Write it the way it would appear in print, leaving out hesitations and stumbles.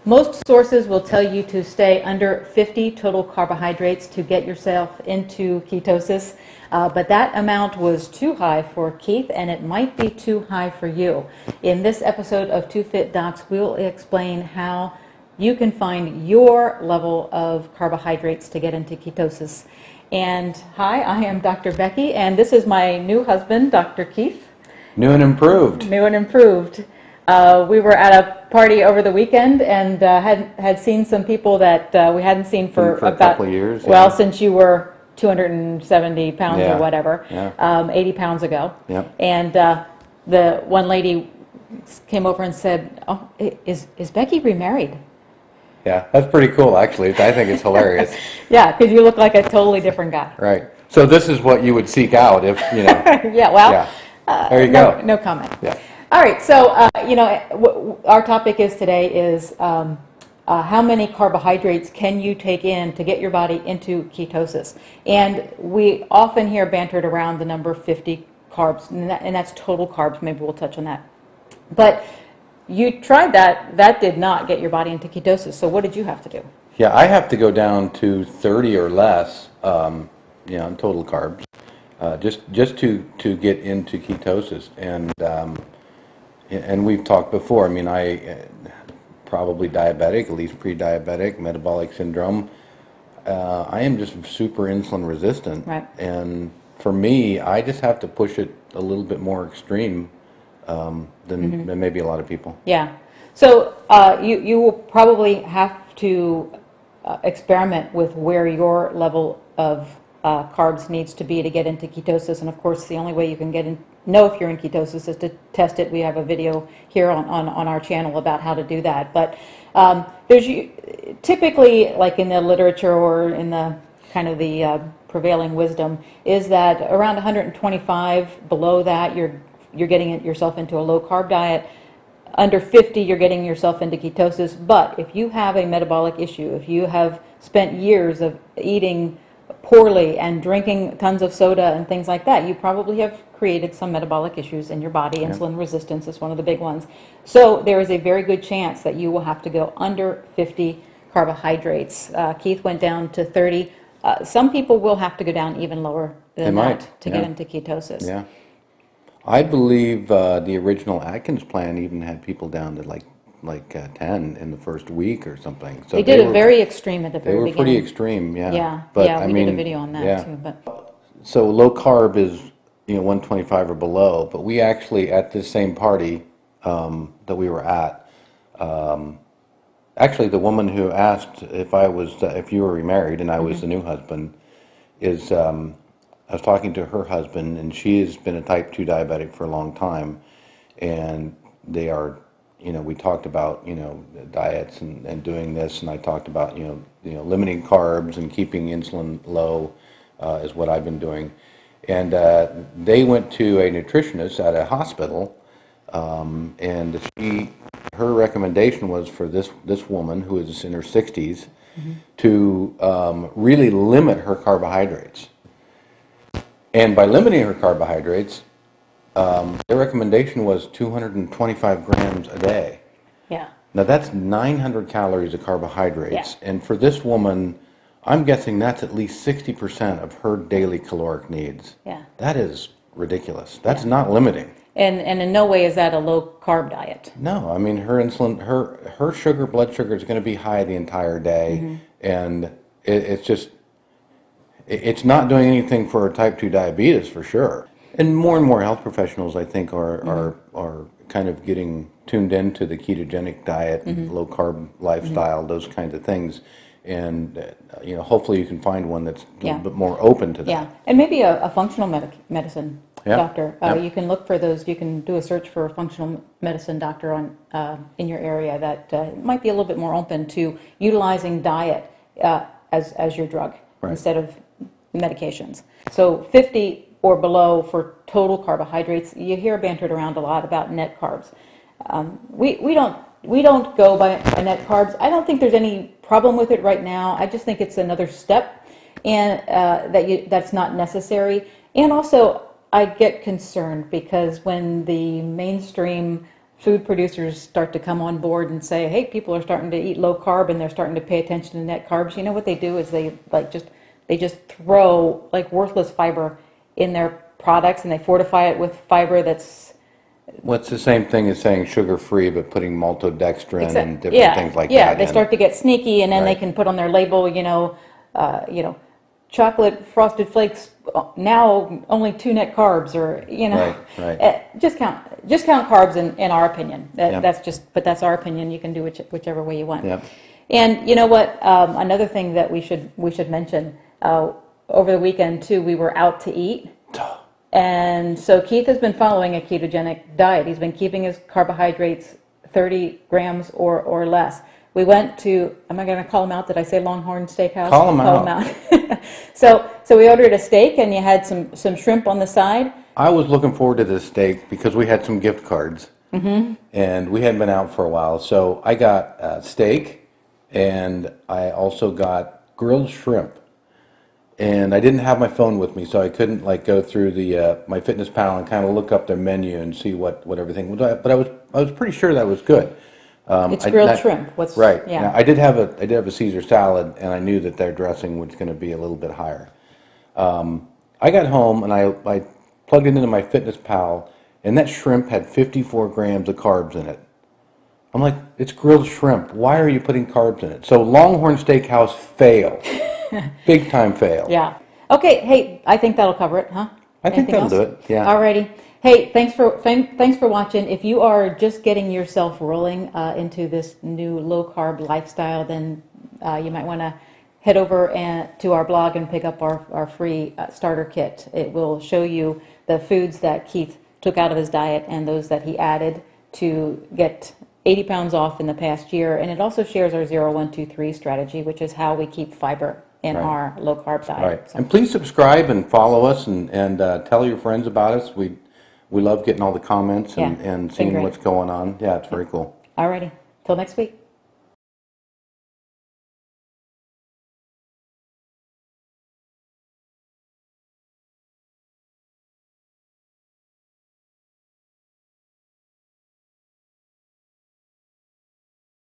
Most sources will tell you to stay under 50 total carbohydrates to get yourself into ketosis, but that amount was too high for Keith, and it might be too high for you. In this episode of Two Fit Docs, we'll explain how you can find your level of carbohydrates to get into ketosis. And hi, I am Dr. Becky, and this is my new husband, Dr. Keith. New and improved. New and improved. We were at a party over the weekend and had seen some people that we hadn't seen for a couple of years. Well, since you were 270 pounds or whatever, 80 pounds ago. Yep. And the one lady came over and said, "Oh, is Becky remarried?" Yeah, that's pretty cool, actually. I think it's hilarious. Yeah, because you look like a totally different guy. Right. So this is what you would seek out if, you know. Yeah, well, there you go. No comment. Yeah. All right, so, our topic today is how many carbohydrates can you take in to get your body into ketosis? And we often hear bantered around the number 50 carbs, and that's total carbs. Maybe we'll touch on that. But you tried that. That did not get your body into ketosis. So what did you have to do? Yeah, I have to go down to 30 or less, in total carbs, just to get into ketosis. And we've talked before. I mean, I probably diabetic, at least pre-diabetic, metabolic syndrome. I am just super insulin resistant. Right. And for me, I just have to push it a little bit more extreme than maybe a lot of people. Yeah. So you will probably have to experiment with where your level of carbs needs to be to get into ketosis. And of course, the only way you can know if you're in ketosis is to test it. We have a video here on our channel about how to do that. But there's typically, like in the literature or in the kind of the prevailing wisdom, is that around 125, below that, you're getting yourself into a low carb diet. Under 50, you're getting yourself into ketosis. But if you have a metabolic issue, if you have spent years of eating poorly and drinking tons of soda and things like that, you probably have created some metabolic issues in your body. Insulin resistance is one of the big ones. So there is a very good chance that you will have to go under 50 carbohydrates. Keith went down to 30. Some people will have to go down even lower than that to get into ketosis. Yeah. I believe the original Atkins plan even had people down to like 10 in the first week or something. So they did it very extreme at the very beginning. They were pretty extreme, yeah. Yeah, but, we did a video on that too. But so low carb is 125 or below. But we actually at this same party that we were at, actually the woman who asked if you were remarried and I was the new husband is. I was talking to her husband, and she has been a type 2 diabetic for a long time, and they are, we talked about, diets and doing this, and I talked about, limiting carbs and keeping insulin low is what I've been doing. And they went to a nutritionist at a hospital, and her recommendation was for this woman who is in her 60s to really limit her carbohydrates. And by limiting her carbohydrates, their recommendation was 225 grams a day. Yeah. Now that's 900 calories of carbohydrates. Yeah. And for this woman, I'm guessing that's at least 60% of her daily caloric needs. Yeah. That is ridiculous. That's not limiting. And in no way is that a low carb diet. No, I mean her insulin, her blood sugar is going to be high the entire day, and it's just. It's not doing anything for type 2 diabetes for sure. And more health professionals, I think, are kind of getting tuned into the ketogenic diet, low carb lifestyle, those kinds of things. And hopefully you can find one that's a little bit more open to that. Yeah, and maybe a functional medicine doctor. Yep. You can look for those. You can do a search for a functional medicine doctor in your area that might be a little bit more open to utilizing diet as your drug instead of medications. So 50 or below for total carbohydrates. You hear bantered around a lot about net carbs. We don't go by net carbs. I don't think there's any problem with it right now. I just think it's another step, and that's not necessary. And also, I get concerned because when the mainstream food producers start to come on board and say, hey, people are starting to eat low carb and they're starting to pay attention to net carbs, you know what they do is they just throw like worthless fiber in their products and they fortify it with fiber that's... Well, it's the same thing as saying sugar-free, but putting maltodextrin and different yeah, things like yeah, that they in. start to get sneaky, and then they Right. can put on their label, chocolate frosted flakes, now only 2 net carbs, or Right. just count carbs in our opinion. Yeah. But that's our opinion. You can do whichever way you want. Yeah. And you know what? Another thing that we should mention, over the weekend too, we were out to eat. And so Keith has been following a ketogenic diet. He's been keeping his carbohydrates 30 grams or less. We went to, am I going to call him out? Did I say Longhorn Steakhouse? Call him out. So we ordered a steak, and you had some shrimp on the side. I was looking forward to this steak because we had some gift cards, and we hadn't been out for a while. So I got steak, and I also got grilled shrimp. And I didn't have my phone with me, so I couldn't like go through the my Fitness Pal and kind of look up their menu and see what everything was. But I was pretty sure that was good. It's grilled shrimp. Right. Yeah. Now, I did have a Caesar salad, and I knew that their dressing was going to be a little bit higher. I got home and I plugged it into my Fitness Pal, and that shrimp had 54 grams of carbs in it. I'm like, it's grilled shrimp. Why are you putting carbs in it? So Longhorn Steakhouse fail. Big time fail. Yeah. Okay. Hey, I think that'll cover it, huh? I think that'll do it. Yeah. Alrighty. Hey, thanks for watching. If you are just getting yourself rolling into this new low carb lifestyle, then you might want to head over to our blog and pick up our free starter kit. It will show you the foods that Keith took out of his diet and those that he added to get 80 pounds off in the past year. And it also shares our 0, 1, 2, 3 strategy, which is how we keep fiber in our low carb diet. Right. So. And please subscribe and follow us and tell your friends about us. We love getting all the comments and seeing great. what's going on. Yeah, it's very cool. Alrighty. Till next week.